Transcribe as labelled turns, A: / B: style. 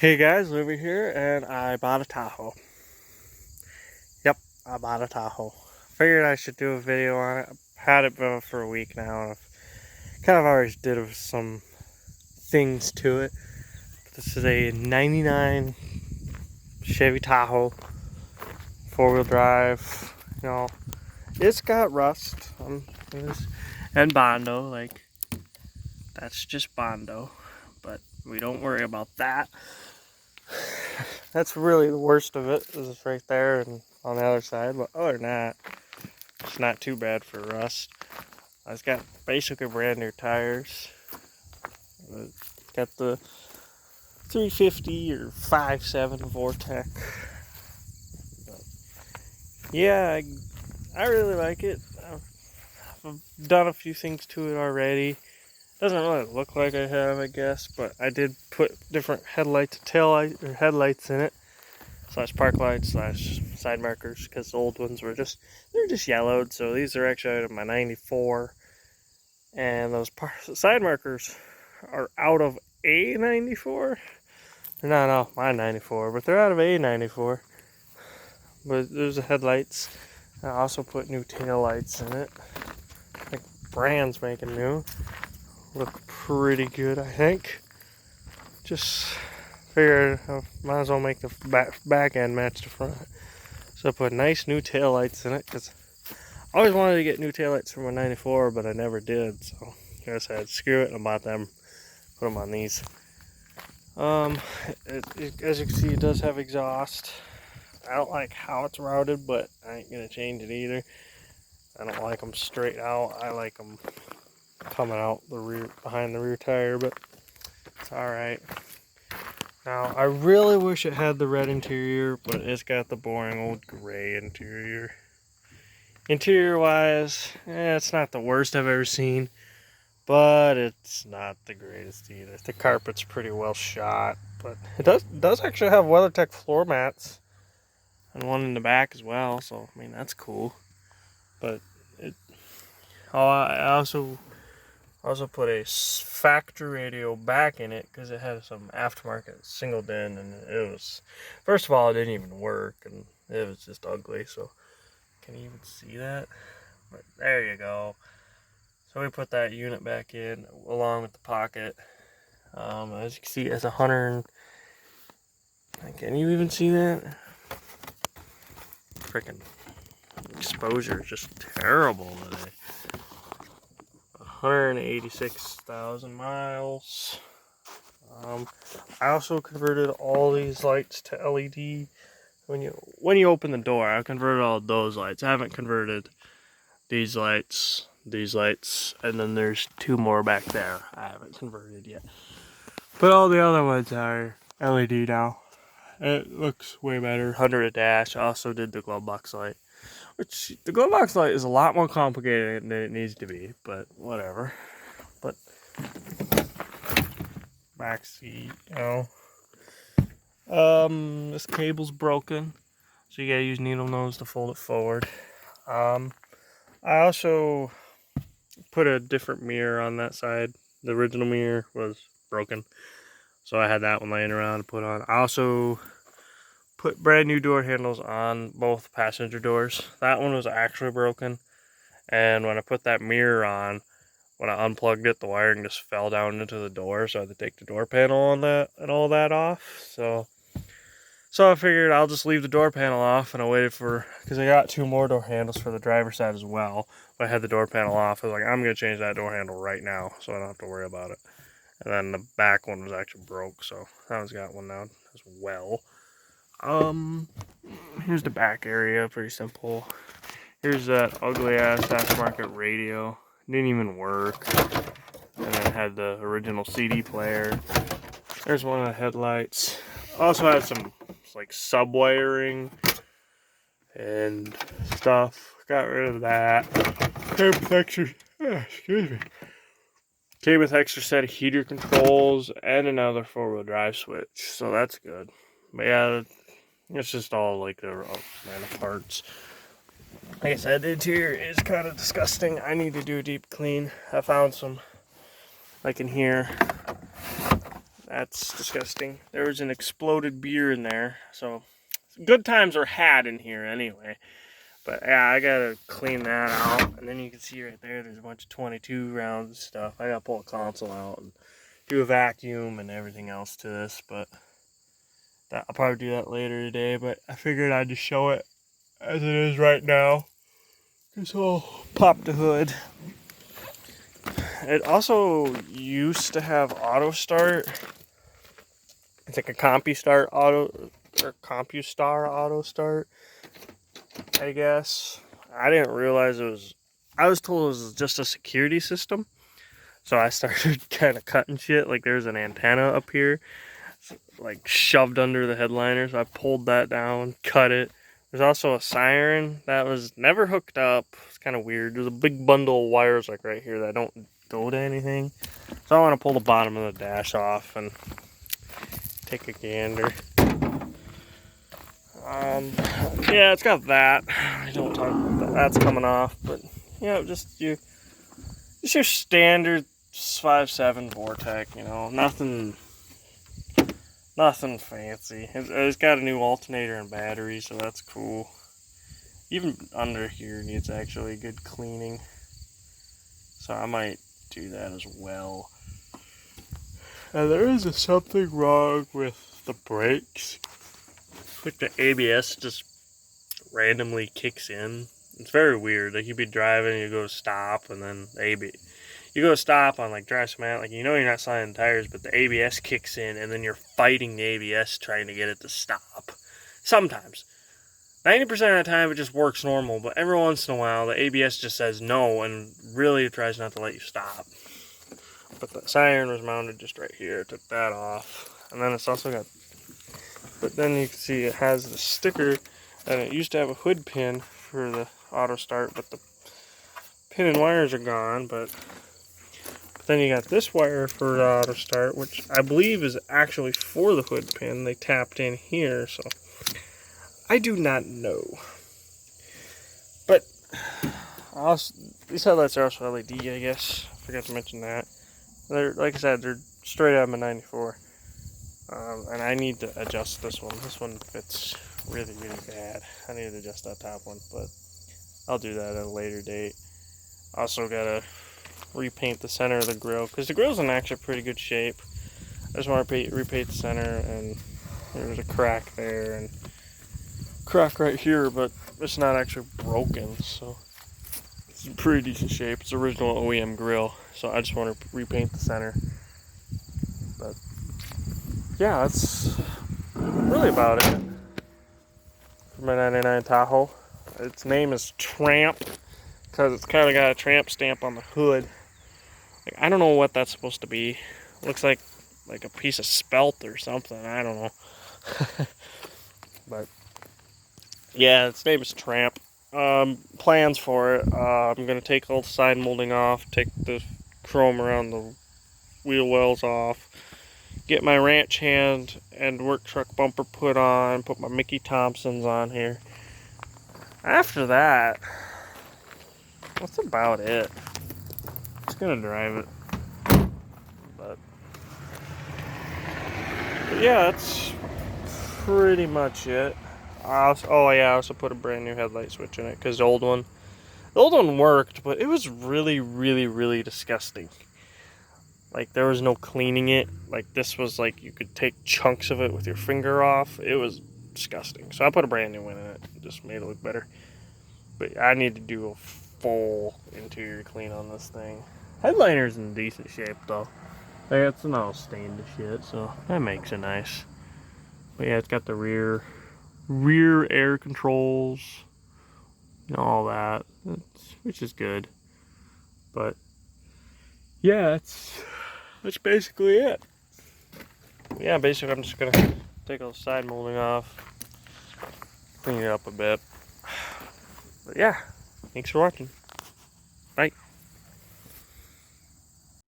A: Hey guys, Louie here, and I bought a Tahoe. Yep, I bought a Tahoe. Figured I should do a video on it. I've had it for a week now, and I've kind of already did some things to it. This is a 99 Chevy Tahoe, four-wheel drive. You know, it's got rust and Bondo, like, that's just Bondo, but we don't worry about that. That's really the worst of it, is right there and on the other side, but other than that, it's not too bad for rust. It's got basically brand new tires. It's got the 350 or 5.7 Vortec. But yeah, I really like it. I've done a few things to it already. Doesn't really look like I have, I guess, but I did put different headlights, headlights in it, slash park lights, slash side markers, because the old ones were they're just yellowed. So these are actually out of my 94, and those side markers are out of a 94. They're not off my 94, but they're out of a 94. But there's the headlights. I also put new tail lights in it, like brand's making new. Look pretty good, I think. Just figured I might as well make the back end match the front. So I put nice new tail lights in it, because I always wanted to get new tail lights from a 94, but I never did. So I guess I had to screw it and I bought them, put them on these. As you can see, it does have exhaust. I don't like how it's routed, but I ain't gonna change it either. I don't like them straight out. I like them coming out the rear, behind the rear tire, but it's alright. Now, I really wish it had the red interior, but it's got the boring old gray interior. Interior wise, it's not the worst I've ever seen, but it's not the greatest either. The carpet's pretty well shot, but it does actually have WeatherTech floor mats, and one in the back as well, so I mean that's cool. But I also put a factory radio back in it, because it had some aftermarket singled in, and it was, first of all, it didn't even work, and it was just ugly. So can you even see that? But there you go. So we put that unit back in along with the pocket. As you can see, it's 100. Can you even see that? Freaking exposure is just terrible today. 186,000 miles. I also converted all these lights to LED. When you open the door, I converted all those lights. I haven't converted these lights, and then there's two more back there I haven't converted yet. But all the other ones are LED now. It looks way better. Under the dash, I also did the glove box light. Which, the glove box light is a lot more complicated than it needs to be, but whatever. But back seat, this cable's broken, so you gotta use needle nose to fold it forward. I also put a different mirror on that side. The original mirror was broken, so I had that one laying around to put on. I also put brand new door handles on both passenger doors. That one was actually broken, and when I put that mirror on, when I unplugged it, the wiring just fell down into the door, so I had to take the door panel on that and all that off. So I figured I'll just leave the door panel off, and I waited because I got two more door handles for the driver's side as well. But I had the door panel off. I was like, I'm going to change that door handle right now, so I don't have to worry about it. And then the back one was actually broke, so that one's got one now as well. Here's the back area, pretty simple. Here's that ugly ass aftermarket radio. Didn't even work. And then had the original CD player. There's one of the headlights. Also had some like sub wiring and stuff. Got rid of that. Came with extra set of heater controls and another 4-wheel drive switch, so that's good. But yeah, it's just all like the random parts. Like I said, the interior is kind of disgusting. I need to do a deep clean. I found some, like in here, That's disgusting. There was an exploded beer in there, so good times are had in here anyway. But yeah, I gotta clean that out. And then you can see right there, there's a bunch of 22 rounds and stuff. I gotta pull a console out and do a vacuum and everything else to this, but I'll probably do that later today. But I figured I'd just show it as it is right now. So I'll pop the hood. It also used to have auto start. It's like a CompuStar auto or CompuStar auto start, I guess. I didn't realize it was. I was told it was just a security system, so I started kind of cutting shit. Like there's an antenna up here, like shoved under the headliner, so I pulled that down, cut it. There's also a siren that was never hooked up. It's kind of weird. There's a big bundle of wires like right here that don't go to anything. So I want to pull the bottom of the dash off and take a gander. Yeah, it's got that. I don't talk about that. That's coming off, but yeah, just your standard 5.7 Vortec. You know, nothing fancy. It's got a new alternator and battery, so that's cool. Even under here needs actually good cleaning, so I might do that as well. And there is something wrong with the brakes. Like the ABS just randomly kicks in. It's very weird. Like you'd be driving, you go to stop, and then you go to stop on like dry cement, like you know you're not sliding tires, but the ABS kicks in, and then you're fighting the ABS trying to get it to stop. Sometimes. 90% of the time it just works normal, but every once in a while the ABS just says no and really tries not to let you stop. But the siren was mounted just right here. I took that off. And then it's also got, but then you can see it has the sticker, and it used to have a hood pin for the auto start, but the pin and wires are gone. But then you got this wire for the auto start, which I believe is actually for the hood pin. They tapped in here, so I do not know. But these headlights are also LED, I guess. I forgot to mention that. They're, like I said, they're straight out of a 94. And I need to adjust this one. This one fits really, really bad. I need to adjust that top one, but I'll do that at a later date. Also gotta repaint the center of the grill, because the grill's in actually pretty good shape. I just want to repaint the center, and there's a crack there, and crack right here, but it's not actually broken, so it's in pretty decent shape. It's original OEM grill, so I just want to repaint the center. But yeah, that's really about it for my 99 Tahoe. Its name is Tramp because it's kind of got a tramp stamp on the hood. Like, I don't know what that's supposed to be. Looks like a piece of spelt or something. I don't know. But yeah, its name is Tramp. Plans for it. I'm going to take all the side molding off, take the chrome around the wheel wells off, get my ranch hand and work truck bumper put on, put my Mickey Thompsons on here. After that, that's about it. Just going to drive it. But yeah, that's pretty much it. Oh yeah, I also put a brand new headlight switch in it, because the old one worked, but it was really, really, really disgusting. Like, there was no cleaning it. Like, this was like you could take chunks of it with your finger off. It was disgusting. So I put a brand new one in it. Just made it look better. But I need to do a full interior clean on this thing. Headliner's in decent shape though. It's not stained to shit, so that makes it nice. But yeah, it's got the rear air controls, you know, all that, which is good. But yeah, that's basically it. Yeah, basically I'm just gonna take all the side molding off, clean it up a bit. But yeah, thanks for watching. Bye.